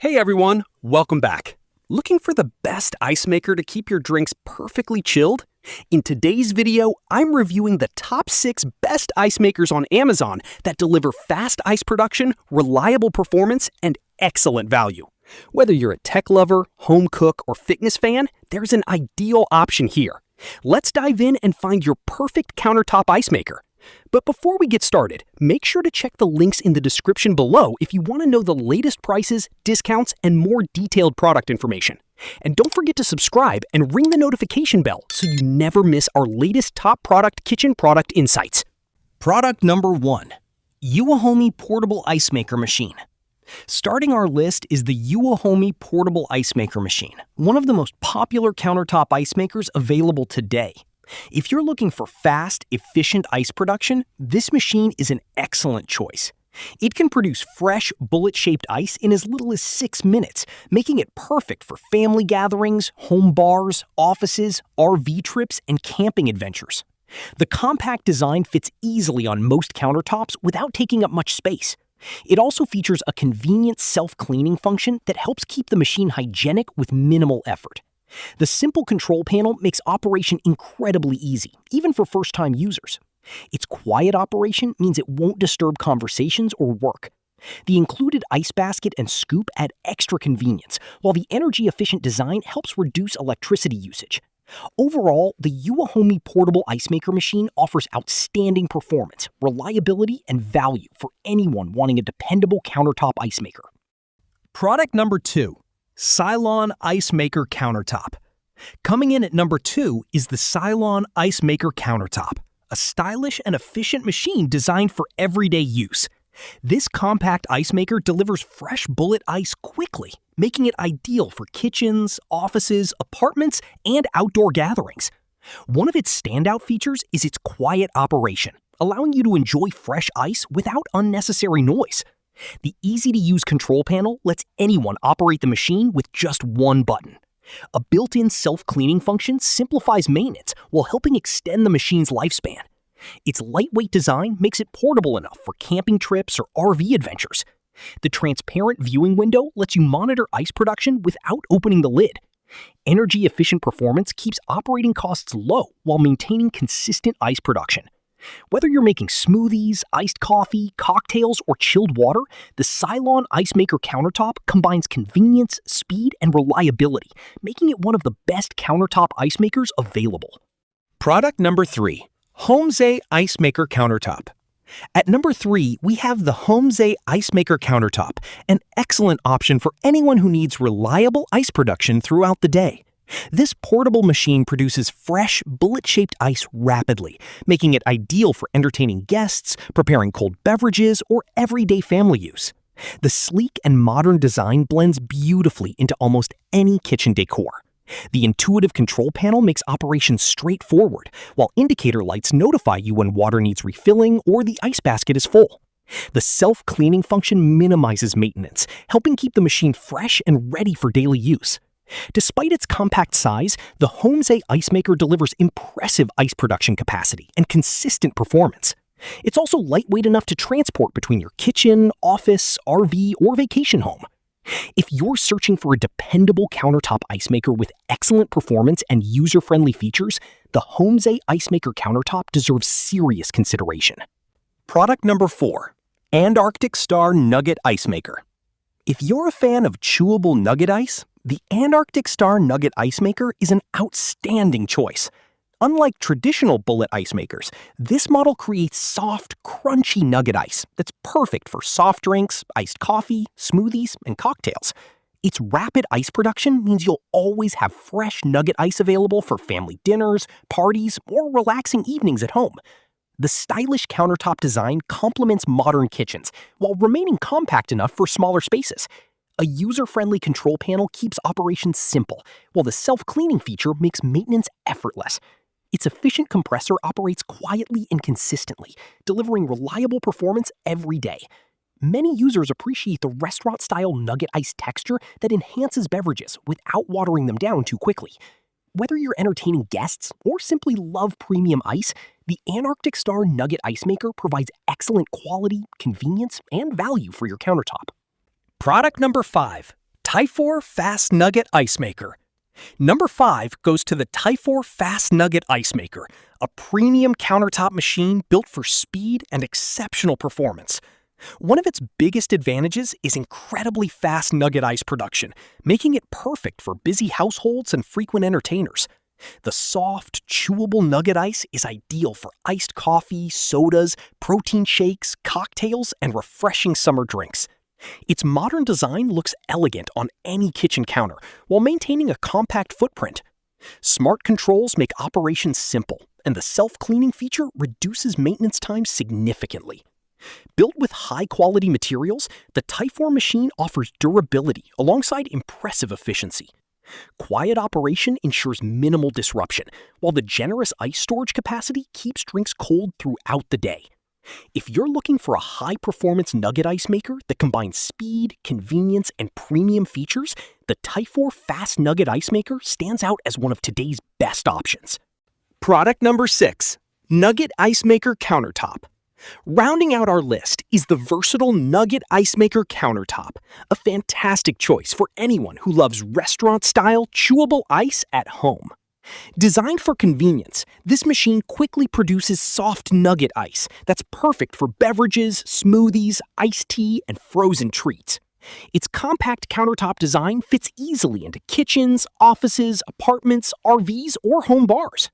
Hey everyone, welcome back. Looking for the best ice maker to keep your drinks perfectly chilled? In today's video, I'm reviewing the top 6 best ice makers on Amazon that deliver fast ice production, reliable performance, and excellent value. Whether you're a tech lover, home cook, or fitness fan, there's an ideal option here. Let's dive in and find your perfect countertop ice maker. But before we get started, make sure to check the links in the description below if you want to know the latest prices, discounts, and more detailed product information. And don't forget to subscribe and ring the notification bell so you never miss our latest top kitchen product insights. Product number 1. Uehome Portable Ice Maker Machine. Starting our list is the Uehome Portable Ice Maker Machine, one of the most popular countertop ice makers available today. If you're looking for fast, efficient ice production, this machine is an excellent choice. It can produce fresh, bullet-shaped ice in as little as 6 minutes, making it perfect for family gatherings, home bars, offices, RV trips, and camping adventures. The compact design fits easily on most countertops without taking up much space. It also features a convenient self-cleaning function that helps keep the machine hygienic with minimal effort. The simple control panel makes operation incredibly easy, even for first-time users. Its quiet operation means it won't disturb conversations or work. The included ice basket and scoop add extra convenience, while the energy-efficient design helps reduce electricity usage. Overall, the Uehome Portable Ice Maker Machine offers outstanding performance, reliability, and value for anyone wanting a dependable countertop ice maker. Product number 2. Cylon Ice Maker Countertop. Coming in at number 2 is the Cylon Ice Maker Countertop, a stylish and efficient machine designed for everyday use. This compact ice maker delivers fresh bullet ice quickly, making it ideal for kitchens, offices, apartments, and outdoor gatherings. One of its standout features is its quiet operation, allowing you to enjoy fresh ice without unnecessary noise. The easy-to-use control panel lets anyone operate the machine with just one button. A built-in self-cleaning function simplifies maintenance while helping extend the machine's lifespan. Its lightweight design makes it portable enough for camping trips or RV adventures. The transparent viewing window lets you monitor ice production without opening the lid. Energy-efficient performance keeps operating costs low while maintaining consistent ice production. Whether you're making smoothies, iced coffee, cocktails, or chilled water, the Cylon Ice Maker Countertop combines convenience, speed, and reliability, making it one of the best countertop ice makers available. Product number 3. Homze Ice Maker Countertop. At number 3, we have the Homze Ice Maker Countertop, an excellent option for anyone who needs reliable ice production throughout the day. This portable machine produces fresh, bullet-shaped ice rapidly, making it ideal for entertaining guests, preparing cold beverages, or everyday family use. The sleek and modern design blends beautifully into almost any kitchen decor. The intuitive control panel makes operations straightforward, while indicator lights notify you when water needs refilling or the ice basket is full. The self-cleaning function minimizes maintenance, helping keep the machine fresh and ready for daily use. Despite its compact size, the Homze Ice Maker delivers impressive ice production capacity and consistent performance. It's also lightweight enough to transport between your kitchen, office, RV, or vacation home. If you're searching for a dependable countertop ice maker with excellent performance and user-friendly features, the Homze Ice Maker Countertop deserves serious consideration. Product number 4. Antarctic Star Nugget Ice Maker. If you're a fan of chewable nugget ice, the Antarctic Star Nugget Ice Maker is an outstanding choice. Unlike traditional bullet ice makers, this model creates soft, crunchy nugget ice that's perfect for soft drinks, iced coffee, smoothies, and cocktails. Its rapid ice production means you'll always have fresh nugget ice available for family dinners, parties, or relaxing evenings at home. The stylish countertop design complements modern kitchens while remaining compact enough for smaller spaces. A user-friendly control panel keeps operations simple, while the self-cleaning feature makes maintenance effortless. Its efficient compressor operates quietly and consistently, delivering reliable performance every day. Many users appreciate the restaurant-style nugget ice texture that enhances beverages without watering them down too quickly. Whether you're entertaining guests or simply love premium ice, the Antarctic Star Nugget Ice Maker provides excellent quality, convenience, and value for your countertop. Product number 5. Typhor Fast Nugget Ice Maker. Number 5 goes to the Typhor Fast Nugget Ice Maker, a premium countertop machine built for speed and exceptional performance. One of its biggest advantages is incredibly fast nugget ice production, making it perfect for busy households and frequent entertainers. The soft, chewable nugget ice is ideal for iced coffee, sodas, protein shakes, cocktails, and refreshing summer drinks. Its modern design looks elegant on any kitchen counter while maintaining a compact footprint. Smart controls make operations simple, and the self-cleaning feature reduces maintenance time significantly. Built with high-quality materials, the Typhor machine offers durability alongside impressive efficiency. Quiet operation ensures minimal disruption, while the generous ice storage capacity keeps drinks cold throughout the day. If you're looking for a high-performance nugget ice maker that combines speed, convenience, and premium features, the Typhor Fast Nugget Ice Maker stands out as one of today's best options. Product number 6. Nugget Ice Maker Countertop. Rounding out our list is the versatile Nugget Ice Maker Countertop, a fantastic choice for anyone who loves restaurant-style chewable ice at home. Designed for convenience, this machine quickly produces soft nugget ice that's perfect for beverages, smoothies, iced tea, and frozen treats. Its compact countertop design fits easily into kitchens, offices, apartments, RVs, or home bars.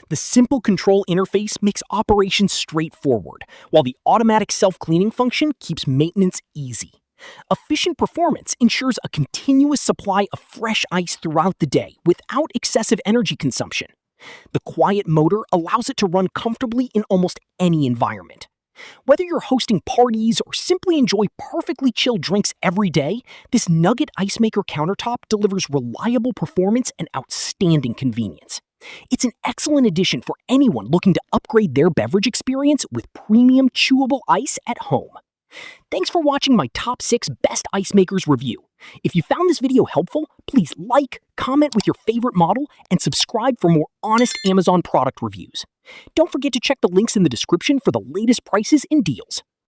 The simple control interface makes operations straightforward, while the automatic self-cleaning function keeps maintenance easy. Efficient performance ensures a continuous supply of fresh ice throughout the day without excessive energy consumption. The quiet motor allows it to run comfortably in almost any environment. Whether you're hosting parties or simply enjoy perfectly chilled drinks every day, this Nugget Ice Maker countertop delivers reliable performance and outstanding convenience. It's an excellent addition for anyone looking to upgrade their beverage experience with premium chewable ice at home. Thanks for watching my top 6 best ice makers review. If you found this video helpful, please like, comment with your favorite model, and subscribe for more honest Amazon product reviews. Don't forget to check the links in the description for the latest prices and deals.